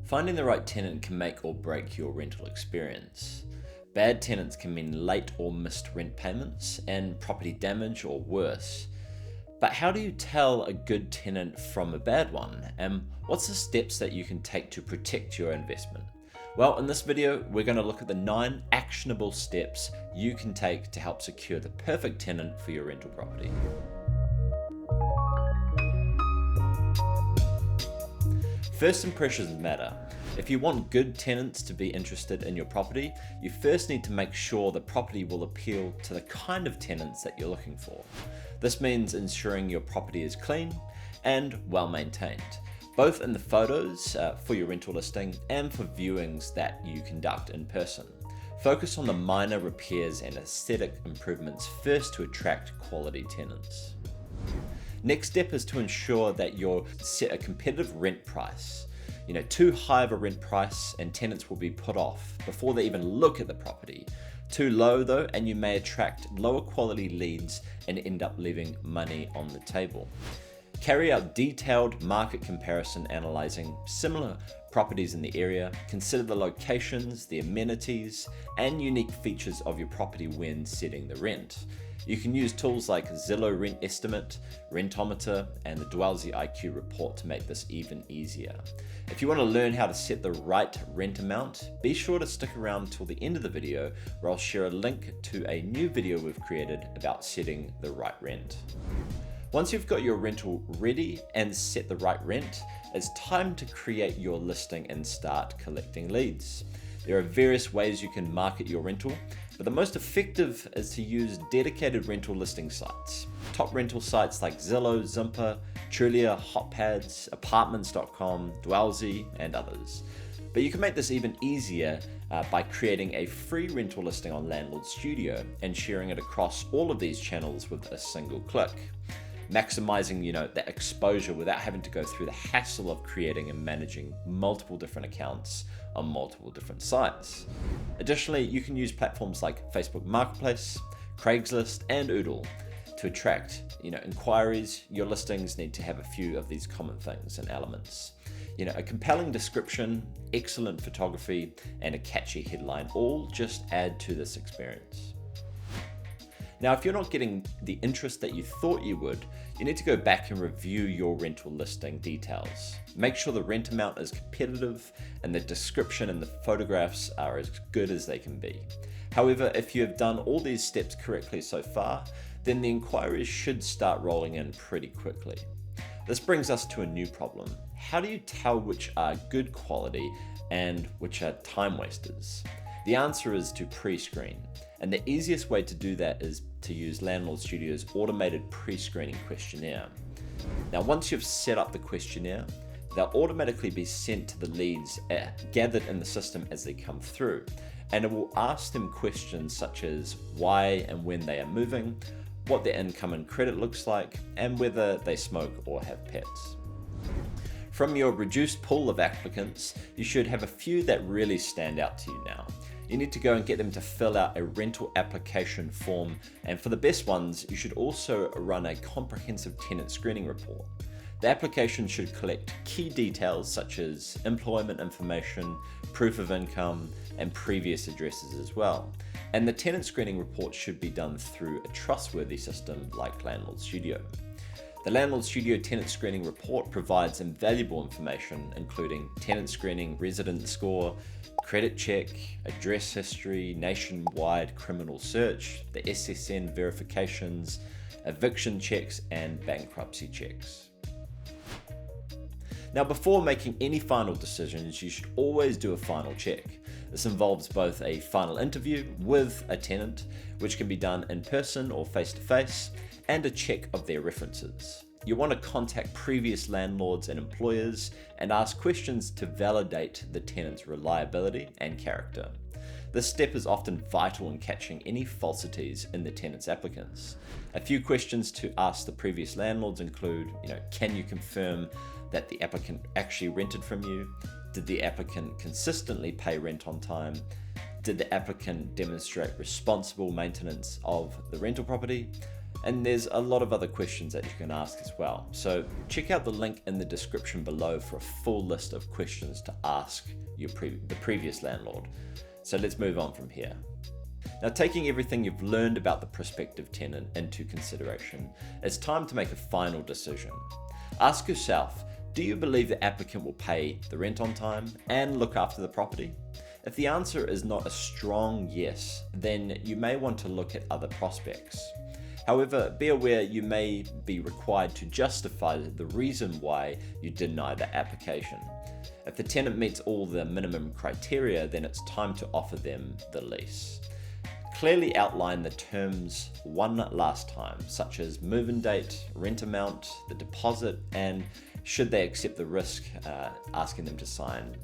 Finding the right tenant can make or break your rental experience. Bad tenants can mean late or missed rent payments and property damage or worse. But how do you tell a good tenant from a bad one? And what's the steps that you can take to protect your investment? Well, in this video, we're going to look at the 9 actionable steps you can take to help secure the perfect tenant for your rental property. First impressions matter. If you want good tenants to be interested in your property, you first need to make sure the property will appeal to the kind of tenants that you're looking for. This means ensuring your property is clean and well maintained, both in the photos for your rental listing and for viewings that you conduct in person. Focus on the minor repairs and aesthetic improvements first to attract quality tenants. Next step is to ensure that you're set a competitive rent price. Too high of a rent price and tenants will be put off before they even look at the property. Too low though, and you may attract lower quality leads and end up leaving money on the table. Carry out detailed market comparison analyzing similar properties in the area. Consider the locations, the amenities, and unique features of your property when setting the rent. You can use tools like Zillow Rent Estimate, Rentometer, and the Dwellsy IQ report to make this even easier. If you want to learn how to set the right rent amount, be sure to stick around till the end of the video where I'll share a link to a new video we've created about setting the right rent. Once you've got your rental ready and set the right rent, it's time to create your listing and start collecting leads. There are various ways you can market your rental, but the most effective is to use dedicated rental listing sites. Top rental sites like Zillow, Zimper, Trulia, Hotpads, Apartments.com, Dwellsy, and others. But you can make this even easier by creating a free rental listing on Landlord Studio and sharing it across all of these channels with a single click. Maximizing that exposure without having to go through the hassle of creating and managing multiple different accounts on multiple different sites. Additionally, you can use platforms like Facebook Marketplace, Craigslist, and Oodle to attract inquiries. Your listings need to have a few of these common things and elements. A compelling description, excellent photography, and a catchy headline all just add to this experience. Now, if you're not getting the interest that you thought you would, you need to go back and review your rental listing details. Make sure the rent amount is competitive and the description and the photographs are as good as they can be. However, if you have done all these steps correctly so far, then the inquiries should start rolling in pretty quickly. This brings us to a new problem. How do you tell which are good quality and which are time wasters? The answer is to pre-screen. And the easiest way to do that is to use Landlord Studio's automated pre-screening questionnaire. Now, once you've set up the questionnaire, they'll automatically be sent to the leads gathered in the system as they come through. And it will ask them questions such as why and when they are moving, what their income and credit looks like, and whether they smoke or have pets. From your reduced pool of applicants, you should have a few that really stand out to you now. You need to go and get them to fill out a rental application form, and for the best ones, you should also run a comprehensive tenant screening report. The application should collect key details such as employment information, proof of income, and previous addresses as well. And the tenant screening report should be done through a trustworthy system like Landlord Studio. The Landlord Studio Tenant Screening Report provides invaluable information, including tenant screening, resident score, credit check, address history, nationwide criminal search, the SSN verifications, eviction checks, and bankruptcy checks. Now, before making any final decisions, you should always do a final check. This involves both a final interview with a tenant, which can be done in person or face-to-face, and a check of their references. You want to contact previous landlords and employers and ask questions to validate the tenant's reliability and character. This step is often vital in catching any falsities in the tenant's applicants. A few questions to ask the previous landlords include, can you confirm that the applicant actually rented from you? Did the applicant consistently pay rent on time? Did the applicant demonstrate responsible maintenance of the rental property? And there's a lot of other questions that you can ask as well. So check out the link in the description below for a full list of questions to ask the previous landlord. So let's move on from here. Now, taking everything you've learned about the prospective tenant into consideration, it's time to make a final decision. Ask yourself, do you believe the applicant will pay the rent on time and look after the property? If the answer is not a strong yes, then you may want to look at other prospects. However, be aware you may be required to justify the reason why you deny the application. If the tenant meets all the minimum criteria, then it's time to offer them the lease. Clearly outline the terms one last time, such as move-in date, rent amount, the deposit, and should they accept the risk, asking them to sign,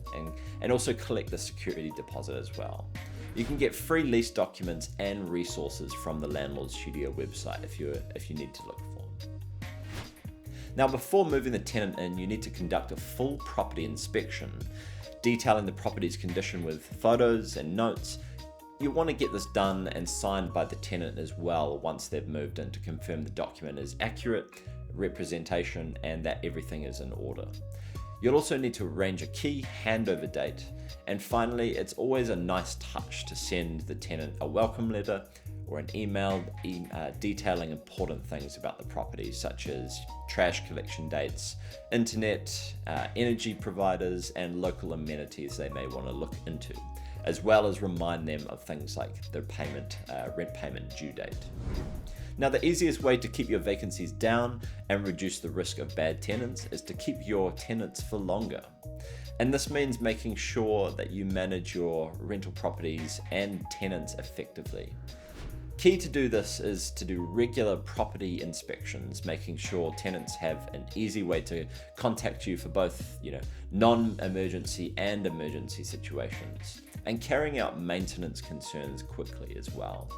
and also collect the security deposit as well. You can get free lease documents and resources from the Landlord Studio website if you need to look for them. Now, before moving the tenant in, you need to conduct a full property inspection, detailing the property's condition with photos and notes. You want to get this done and signed by the tenant as well once they've moved in to confirm the document is accurate representation and that everything is in order. You'll also need to arrange a key handover date. And finally, it's always a nice touch to send the tenant a welcome letter or an email detailing important things about the property, such as trash collection dates, internet, energy providers, and local amenities they may want to look into, as well as remind them of things like their rent payment due date. Now, the easiest way to keep your vacancies down and reduce the risk of bad tenants is to keep your tenants for longer. And this means making sure that you manage your rental properties and tenants effectively. Key to do this is to do regular property inspections, making sure tenants have an easy way to contact you for both, non-emergency and emergency situations, and carrying out maintenance concerns quickly as well.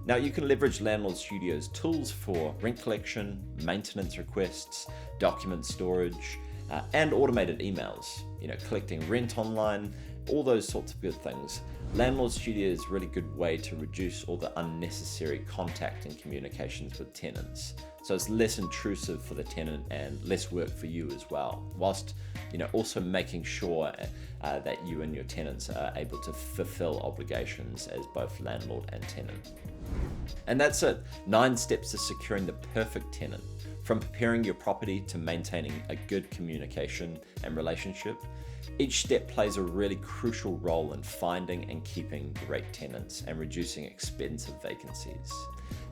Now, you can leverage Landlord Studio's tools for rent collection, maintenance requests, document storage, and automated emails, collecting rent online, all those sorts of good things. Landlord Studio is a really good way to reduce all the unnecessary contact and communications with tenants. So it's less intrusive for the tenant and less work for you as well, whilst also making sure that you and your tenants are able to fulfill obligations as both landlord and tenant. And that's it. 9 steps to securing the perfect tenant. From preparing your property to maintaining a good communication and relationship, each step plays a really crucial role in finding and keeping great tenants and reducing expensive vacancies.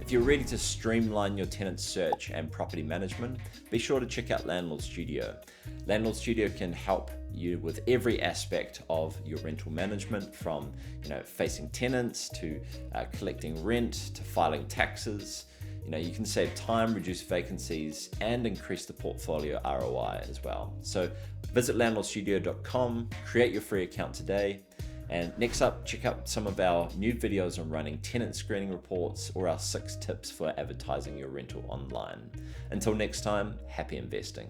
If you're ready to streamline your tenant search and property management, be sure to check out Landlord Studio. Landlord Studio can help you with every aspect of your rental management, from facing tenants to collecting rent to filing taxes. You can save time, reduce vacancies, and increase the portfolio ROI as well. So visit landlordstudio.com, create your free account today. And next up, check out some of our new videos on running tenant screening reports or our 6 tips for advertising your rental online. Until next time, happy investing.